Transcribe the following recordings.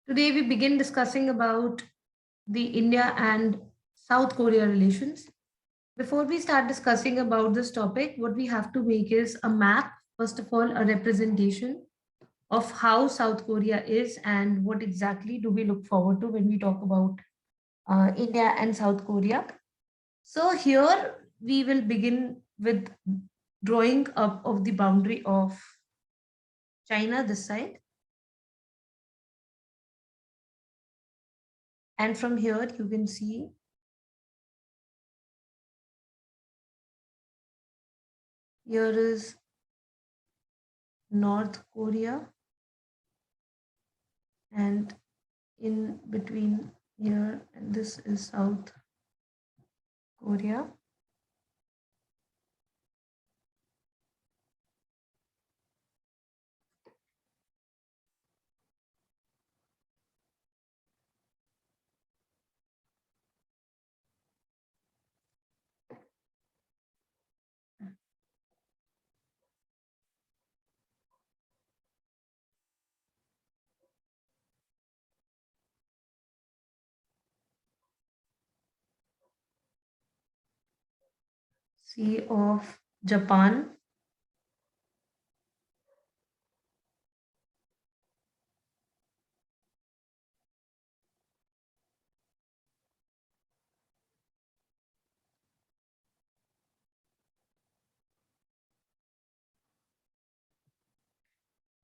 Today we begin discussing about the India and South Korea relations. Before we start discussing about this topic, what we have to make is a map, first of all, a representation of how South Korea is and what exactly do we look forward to when we talk about India and South Korea. So here we will begin with drawing up of the boundary of China this side. And from here you can see here is North Korea, and in between here and this is South Korea. Sea of Japan,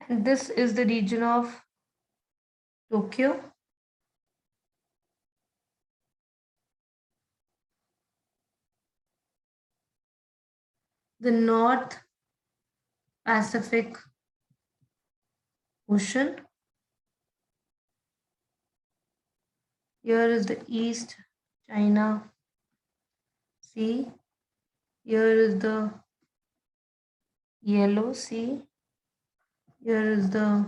and this is the region of Tokyo. The North Pacific Ocean. Here is the East China Sea. Here is the Yellow Sea. Here is the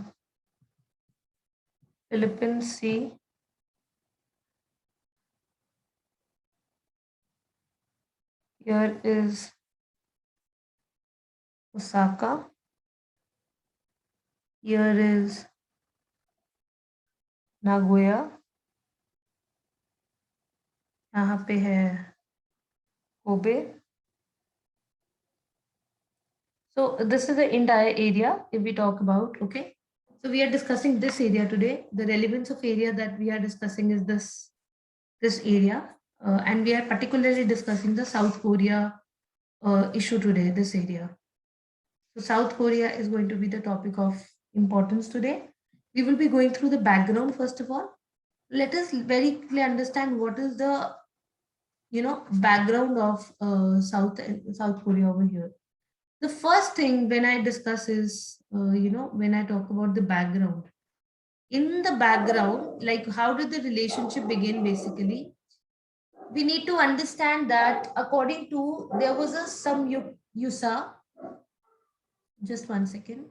Philippine Sea. Here is Osaka. Here is Nagoya. यहाँ पे है Kobe. So this is the entire area if we talk about, okay. So we are discussing this area today. The relevance of area that we are discussing is this area, and we are particularly discussing the South Korea issue today. This area. So South Korea is going to be the topic of importance today. We will be going through the background first of all. Let us very clearly understand what is the background of South Korea over here. The first thing when I discuss is when I talk about the background. In the background, like how did the relationship begin basically? We need to understand that according to there was a Yusa. Just one second.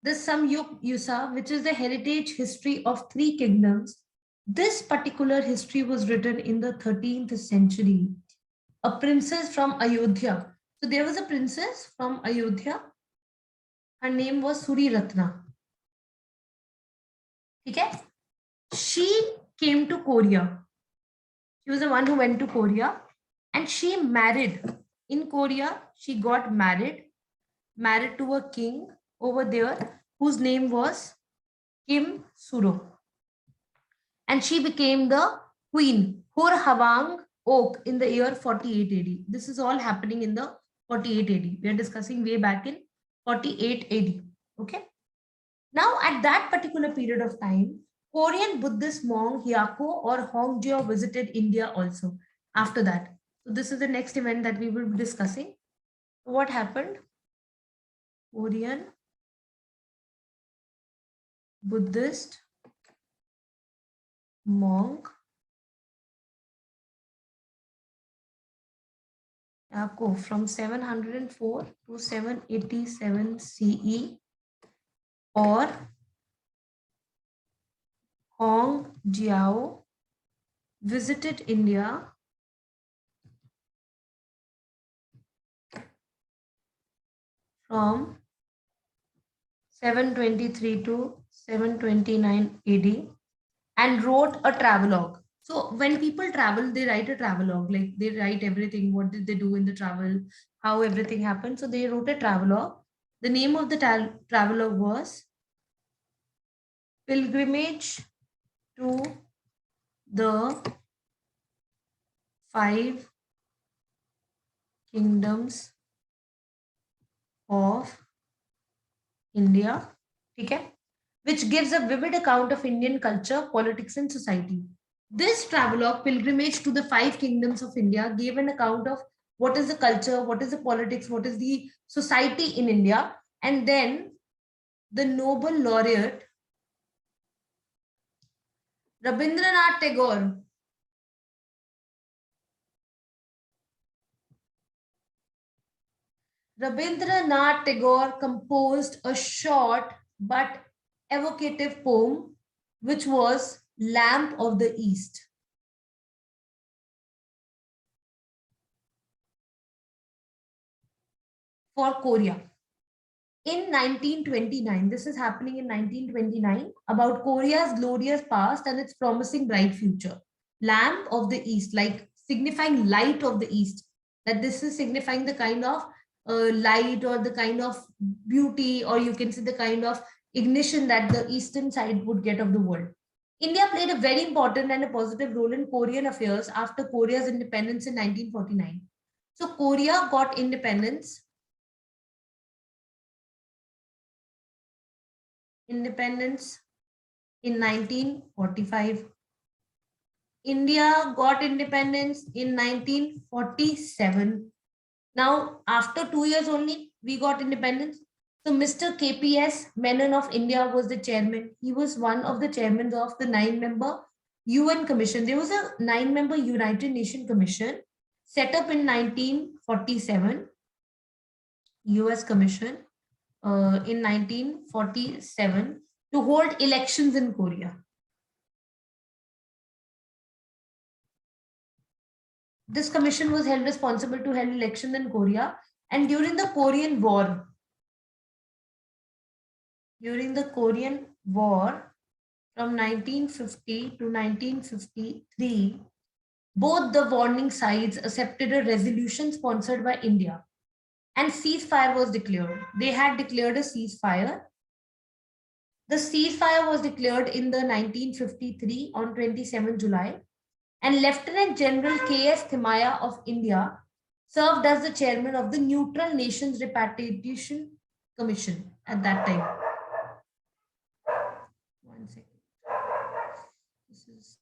The Samyuk which is the heritage history of three kingdoms. This particular history was written in the 13th century. A princess from Ayodhya. So there was a princess from Ayodhya. Her name was Suri Ratna. Okay? She came to Korea. She was the one who went to Korea and she married. In Korea, she got married to a king over there whose name was Kim Suro. And she became the queen, Hur Hawang Oak, in the year 48 AD. This is all happening in the 48 AD. We are discussing way back in 48 AD. Okay. Now, at that particular period of time, Korean Buddhist monk Hyako or Hongjo visited India also after that. So this is the next event that we will be discussing. What happened? Korean Buddhist monk आपको from 704 to 787 CE और Hong Jiao visited India from 723 to 729 AD and wrote a travelogue. So when people travel, they write a travelogue, like they write everything, what did they do in the travel, how everything happened. So they wrote a travelogue. The name of the travelogue was Pilgrimage to the Five Kingdoms of India, okay, which gives a vivid account of Indian culture, politics, and society. This travelogue, Pilgrimage to the Five Kingdoms of India, gave an account of what is the culture, what is the politics, what is the society in India, and then the Nobel laureate Rabindranath Tagore Rabindranath Tagore composed a short but evocative poem, which was Lamp of the East. For Korea. In 1929, this is happening in 1929, about Korea's glorious past and its promising bright future. Lamp of the East, like signifying light of the East, that this is signifying the kind of light or the kind of beauty, or you can say the kind of ignition that the eastern side would get of the world. India played a very important and a positive role in Korean affairs after Korea's independence in 1949. So Korea got independence in 1945. India got independence in 1947. Now, after 2 years only, we got independence. So, Mr. KPS Menon of India was the chairman. He was one of the chairmen of the 9-member UN Commission. There was a 9-member United Nations Commission set up in 1947, US Commission in 1947 to hold elections in Korea. This commission was held responsible to hold elections in Korea, and during the Korean War from 1950 to 1953, both the warring sides accepted a resolution sponsored by India, and ceasefire was declared. They had declared a ceasefire. The ceasefire was declared in the 1953 on 27 July, and Lieutenant General K.S. Thimaya of India served as the chairman of the Neutral Nations Repatriation Commission at that time. One second. This is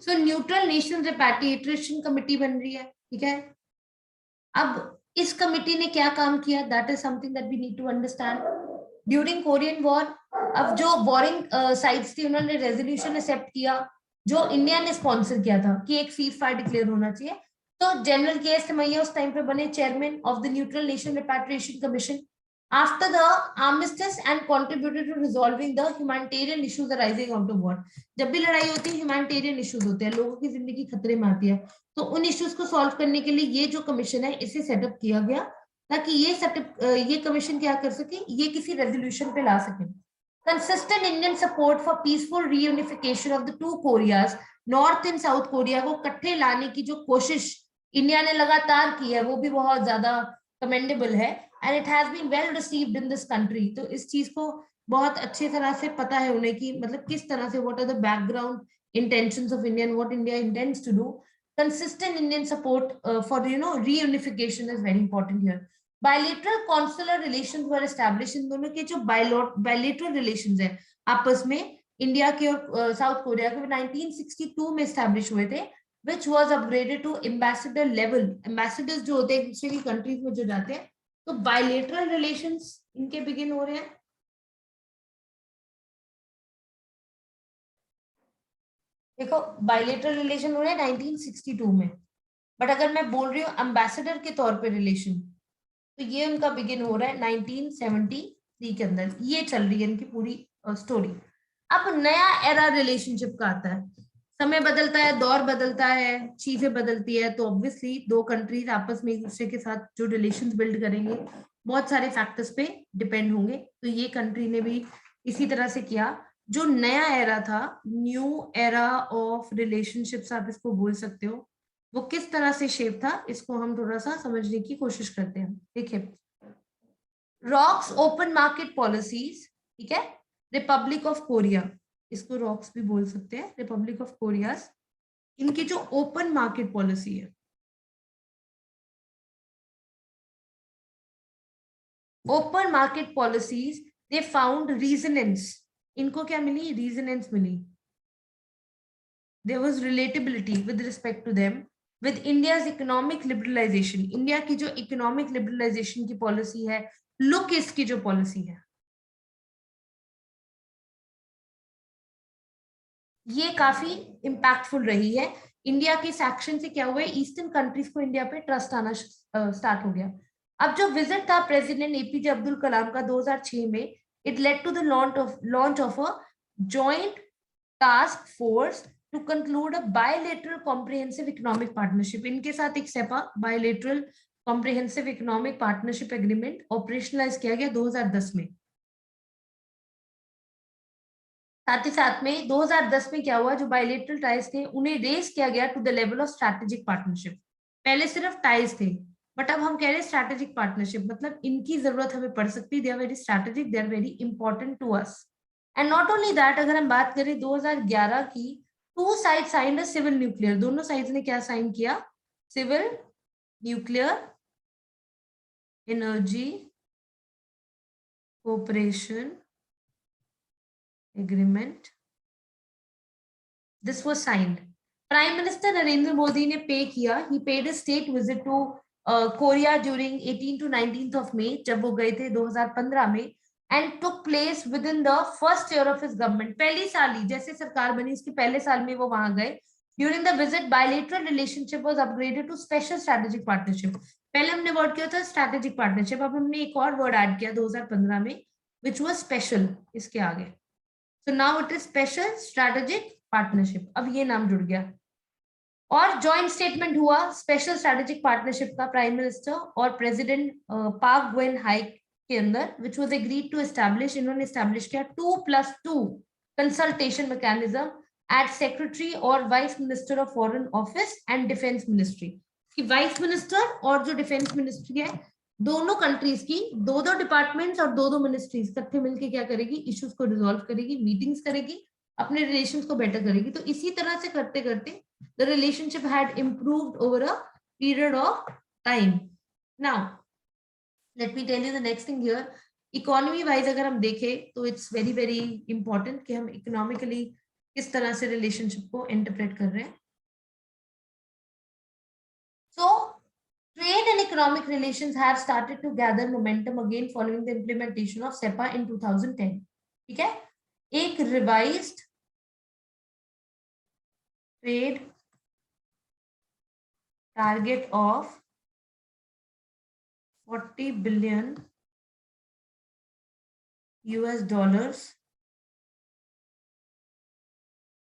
so neutral Nations repatriation committee बन रही है, ठीक है. अब इस committee ने क्या काम किया, that is something that we need to understand. During Korean war, अब जो वॉरिंग साइड्स थी उन्होंने रेजोल्यूशन एक्सेप्ट किया जो इंडिया ने स्पॉन्सर किया था कि एक सीज फायर डिक्लेयर होना चाहिए. तो जनरल के एस थिमैया उस टाइम पे बने chairman of the neutral nation repatriation commission after the armistice and contributed to resolving the humanitarian issues arising out of war. जब भी लड़ाई होती है ह्यूमैनिटेरियन इश्यूज होते हैं, लोगों की जिंदगी खतरे में आती है, तो उन इश्यूज को सॉल्व करने के लिए ये जो कमीशन है इसे सेटअप किया गया ताकि ये कमीशन क्या कर सके, ये किसी रेजोल्यूशन पे ला सके. Consistent Indian support for peaceful reunification of the two Koreas, north and south Korea को इकट्ठे लाने की जो कोशिश इंडिया ने लगातार की है वो भी बहुत ज्यादा कमेंडेबल है, and it has been well received in this country. तो इस चीज को बहुत अच्छी तरह से पता है उन्हें कि मतलब किस तरह से what are the background intentions of India and what India intends to do. Consistent Indian support for reunification is very important here. Bilateral consular relations were established. इन दोनों के जो bilateral relations है आपस में इंडिया के और साउथ कोरिया के 1962 में एस्टैब्लिश हुए थे, which was upgraded to ambassador level. Ambassadors जो होते हैं दूसरे की कंट्रीज में जो जाते हैं, तो bilateral relations इनके बिगिन हो रहे हैं. देखो बायलेटरल रिलेशन हो रहे हैं 1962 में, बट अगर मैं बोल रही हूँ एम्बेसडर के तौर पे रिलेशन, तो ये उनका बिगिन हो रहा है 1973 के अंदर. ये चल रही है इनकी पूरी स्टोरी. अब नया एरा रिलेशनशिप का आता है. समय बदलता है, दौर बदलता है, चीजें बदलती है, तो ऑब्वियसली दो कंट्रीज आपस में एक दूसरे के साथ जो रिलेशंस बिल्ड करेंगे बहुत सारे फैक्टर्स पे डिपेंड होंगे. तो ये कंट्री ने भी इसी तरह से किया. जो नया एरा था, न्यू एरा ऑफ रिलेशनशिप्स आप इसको बोल सकते हो, वो किस तरह से शेप था, इसको हम थोड़ा सा समझने की कोशिश करते हैं. देखिए, रॉक्स ओपन मार्केट पॉलिसीज, ठीक है, रिपब्लिक ऑफ कोरिया, इसको रॉक्स भी बोल सकते हैं, रिपब्लिक ऑफ कोरिया, इनकी जो ओपन मार्केट पॉलिसी है, open market policies, they found resonance. इनको क्या मिली? रीजनेंस मिली. There was relatability with respect to them with India's economic liberalization. India की जो इकोनॉमिक लिबरलाइजेशन की पॉलिसी है, लुक इसकी जो पॉलिसी है, ये काफी इम्पैक्टफुल रही है. इंडिया के एक्शन से क्या हुआ है, ईस्टर्न कंट्रीज को इंडिया पे ट्रस्ट आना स्टार्ट हो गया. अब जो विजिट था प्रेसिडेंट एपीजे अब्दुल कलाम का 2006 में, it led to the launch of a joint task force to conclude a bilateral comprehensive economic partnership. इनके साथ एक CEPA bilateral comprehensive economic partnership agreement operationalise किया गया 2010 में. साथ ही साथ में 2010 में क्या हुआ, जो बायलेटरल टाइज थे उन्हें रेज किया गया to the level of strategic partnership. पहले सिर्फ टाइज थे, बट अब हम कह रहे हैं स्ट्रैटेजिक पार्टनरशिप, मतलब इनकी जरूरत हमें पड़ सकती है. They are very strategic, they are very important to us. And not only that, अगर हम बात करें 2011 की, two side sign a civil nuclear. दोनों साइड ने क्या साइन किया? Civil nuclear energy cooperation agreement. This was signed. Prime Minister Narendra Modi ने पे किया. He paid a state visit to Korea during 18 to 19th of May, जब वो गए थे 2015 में, and took place within the first year of his government. पहली साल ही जैसे सरकार बनी उसके पहले साल में वो वहां गए. During the visit, bilateral relationship was upgraded to special strategic partnership. पहले हमने वर्ड किया था स्ट्रैटेजिक पार्टनरशिप, अब हमने एक और वर्ड ऐड किया 2015 में, which was special इसके आगे. So now it is special strategic partnership. अब ये नाम जुड़ गया. और जॉइंट स्टेटमेंट हुआ स्पेशल स्ट्रेटेजिक पार्टनरशिप का प्राइम मिनिस्टर और प्रेसिडेंट पार्क ग्वेन हाई के अंदर, which was agreed to establish. इन्होंने एस्टैब्लिश किया 2+2 कंसल्टेशन मैकेनिज्म एट सेक्रेटरी और vice minister of foreign office and defence ministry. कि वाइस मिनिस्टर और जो डिफेंस मिनिस्ट्री है, दोनों कंट्रीज की दो दो डिपार्टमेंट्स और दो दो मिनिस्ट्रीज इकट्ठे मिलकर क्या करेगी, इश्यूज को रिजॉल्व करेगी, मीटिंग्स करेगी, अपने रिलेशंस को बेटर करेगी. तो इसी तरह से करते करते the relationship had improved over a period of time. Now let me tell you the next thing here. Economy wise अगर हम देखें तो इट्स वेरी वेरी इंपॉर्टेंट कि हम इकोनॉमिकली किस तरह से रिलेशनशिप को इंटरप्रेट कर रहे हैं. So trade and economic relations have started to gather momentum again following the implementation of SEPA in 2010. ठीक है, एक revised trade target of 40 billion US dollars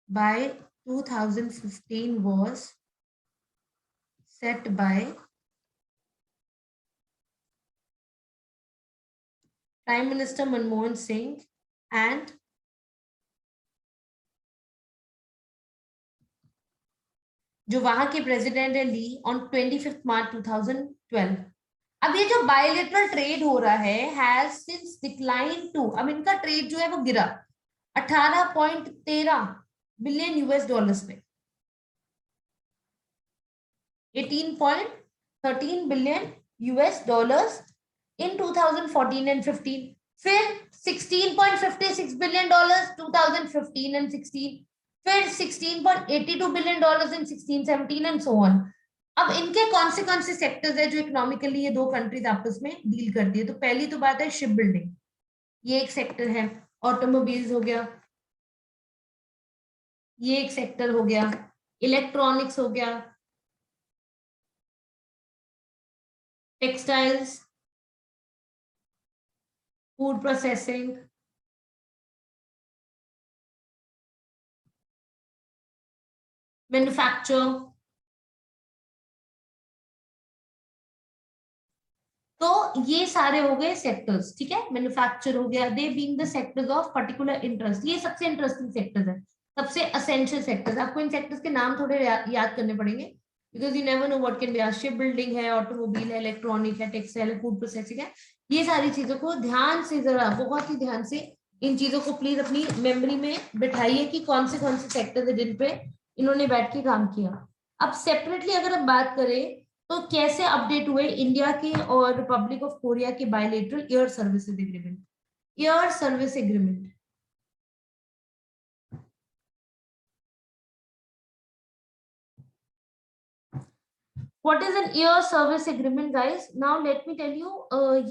by 2015 was set by Prime Minister Manmohan Singh and जो वहां के president है ली on 25 मार्च 2012. अब ये जो बायलेटरल ट्रेड हो रहा है हैज सिंस डिक्लाइन टू, अब इनका ट्रेड जो है वो गिरा 18.13 बिलियन यूएस डॉलर्स में, 18.13 billion US dollars in 2014 and 15, फिर 16.56 बिलियन डॉलर्स 2015 एंड 16, फिर 16.82 billion dollars in 16 17 and so on. अब इनके कौन से सेक्टर्स है जो इकोनॉमिकली ये दो कंट्रीज आपस में डील करती है? तो पहली तो बात है शिप बिल्डिंग, ये एक सेक्टर है। ऑटोमोबाइल्स हो गया, ये एक सेक्टर हो गया। इलेक्ट्रॉनिक्स हो गया, टेक्सटाइल्स, फूड प्रोसेसिंग, मैन्युफैक्चर। तो ये सारे हो गए सेक्टर्स, ठीक है। मैन्युफैक्चर हो गया, they being the sectors of particular interest, ये सबसे इंटरेस्टिंग सेक्टर्स है, सबसे असेंशियल सेक्टर्स। आपको इन सेक्टर्स के नाम थोड़े याद करने पड़ेंगे, because you never know what can be. Ship building है, ऑटोमोबाइल है, इलेक्ट्रॉनिक है, टेक्सटाइल है, फूड प्रोसेसिंग है। ये सारी चीजों को ध्यान से, जरा बहुत ही ध्यान से इन चीजों को प्लीज अपनी मेमोरी में बिठाइए कि कौन से सेक्टर्स है जिन पे इन्होंने बैठ के काम किया। अब सेपरेटली अगर हम बात करें तो कैसे अपडेट हुए इंडिया के और रिपब्लिक ऑफ कोरिया के bilateral air services agreement? Air service agreement, what is an air service agreement guys? Now let me tell you,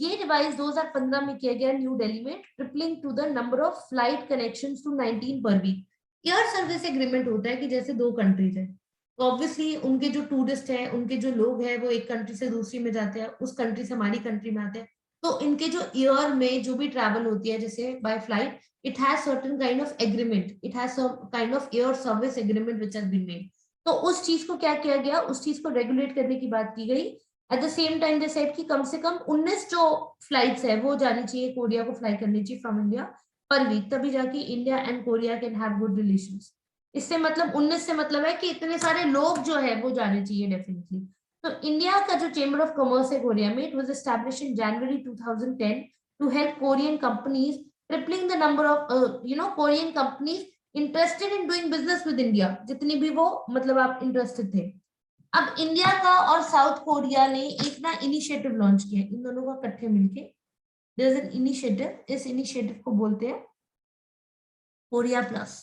ये रिवाइज 2015 में किया गया न्यू दिल्ली में, tripling to the number of flight connections to 19 per week. Air service agreement होता है कि जैसे दो कंट्रीज है, तो ऑब्वियसली उनके जो टूरिस्ट हैं, उनके जो लोग हैं, वो एक कंट्री से दूसरी में जाते हैं, उस कंट्री से हमारी कंट्री में आते हैं, तो इनके जो ईयर में जो भी ट्रैवल होती है जैसे by flight, it has certain kind of agreement, it has some kind of air service agreement which has been made. तो उस चीज को क्या किया गया, उस चीज को रेगुलेट करने की बात की गई। At the same time they said कि कम से कम 19 जो फ्लाइट्स है वो जानी चाहिए, कोरिया को फ्लाई करनी चाहिए फ्रॉम इंडिया पर वीक, तभी जाके India and Korea can have good relations. इससे मतलब 19 से मतलब है कि इतने सारे लोग जो है वो जाने चाहिए डेफिनेटली। तो इंडिया का जो चेंबर ऑफ कॉमर्स है कोरिया में, it was established in January 2010 to help Korean companies, tripling the number of Korean companies interested in doing business with India, जितनी भी वो मतलब आप इंटरेस्टेड थे। अब इंडिया का और साउथ कोरिया ने एक ना इनिशिएटिव लॉन्च किया, इन दोनों का इकट्ठे मिलके देयर इज एन इनिशिएटिव, इस इनिशिएटिव को बोलते हैं कोरिया प्लस।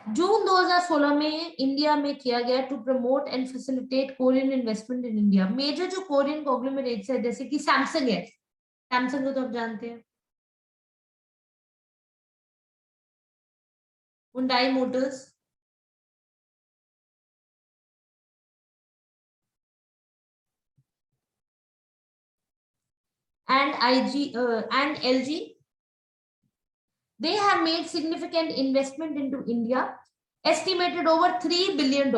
जून 2016 में इंडिया में किया गया to promote and facilitate Korean investment in India. Major जो कोरियन कॉन्ग्लोमरेट्स है जैसे कि सैमसंग है, सैमसंग को तो आप जानते हैं, Hyundai Motors and LG, they have made significant investment into India, estimated over $3 billion.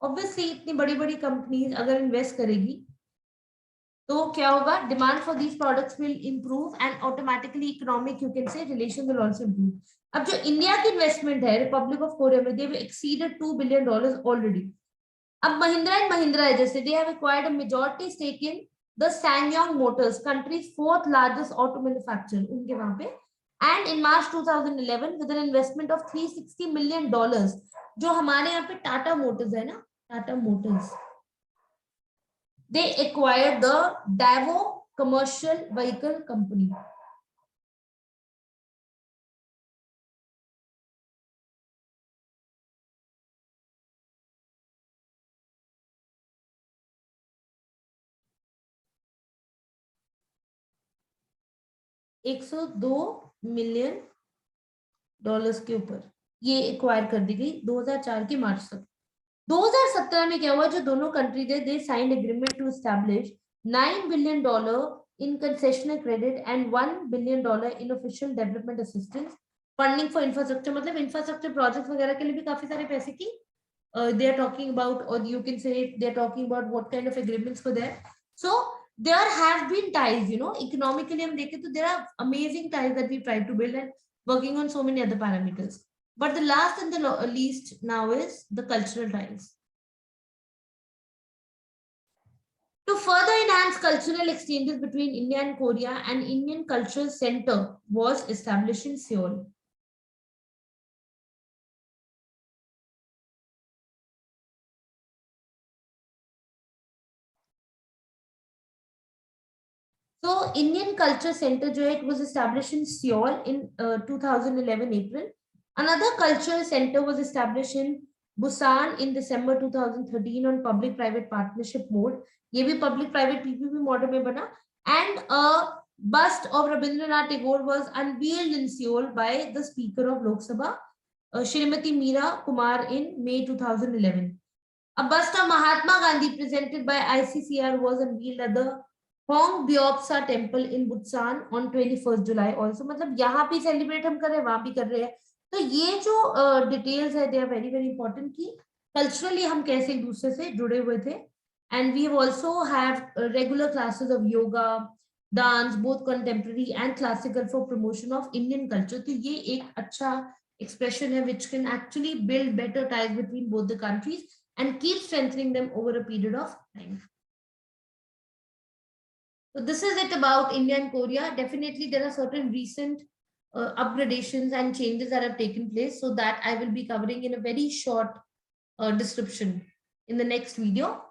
Obviously, इतनी बड़ी बड़ी कंपनीज अगर इन्वेस्ट करेगी तो क्या होगा, demand for these products will improve and automatically economic you can say relation will also improve. अब जो इंडिया की इन्वेस्टमेंट है रिपब्लिक ऑफ कोरिया में, they have exceeded $2 billion already. अब महिंद्रा एंड महिंद्रा है जैसे, they have acquired a majority stake in the Ssangyong Motors, country's fourth largest auto manufacturer, उनके वहां पे। And in March 2011 with an investment of $360 million, जो हमारे यहाँ पे टाटा मोटर्स है ना, Tata Motors, they acquired the Davo commercial vehicle company। $102 million के ऊपर ये एक्वायर कर दी गई 2004 के मार्च तक। 2017 में क्या हुआ, जो दोनों कंट्रीज है, they signed agreement to establish $9 billion in concessional credit and $1 billion in official development assistance funding for infrastructure. मतलब इंफ्रास्ट्रक्चर प्रोजेक्ट वगैरह के लिए भी काफी सारे पैसे की they are talking about, or you can say they are talking about what kind of agreements were there. So there have been ties, you know, economically हम देखें तो there are amazing ties that we try to build, and working on so many other parameters. But the last and the least now is the cultural ties. To further enhance cultural exchanges between India and Korea, an Indian Cultural Center was established in Seoul. So Indian Culture Center जो है, it was established in Seoul in 2011 April. Another cultural center was established in Busan in December 2013 on public-private partnership mode. ये भी public-private PPP model में बना. And a bust of Rabindranath Tagore was unveiled in Seoul by the Speaker of Lok Sabha, Shrimati Meera Kumar in May 2011. A bust of Mahatma Gandhi presented by ICCR was unveiled at the Hong Byopsa Temple in Busan on 21st July also. मतलब यहाँ भी celebrate हम कर रहे हैं, वहाँ भी कर रहे हैं. तो ये जो details है, they are very very important कि culturally हम कैसे एक दूसरे से जुड़े हुए थे. And we also have regular classes of yoga, dance, both contemporary and classical for promotion of Indian culture. तो ये एक अच्छा expression है which can actually build better ties between both the countries and keep strengthening them over a period of time. So this is it about India and Korea. Definitely there are certain recent upgradations and changes that have taken place, so that I will be covering in a very short description in the next video.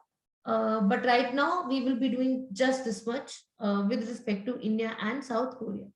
But right now we will be doing just this much with respect to India and South Korea.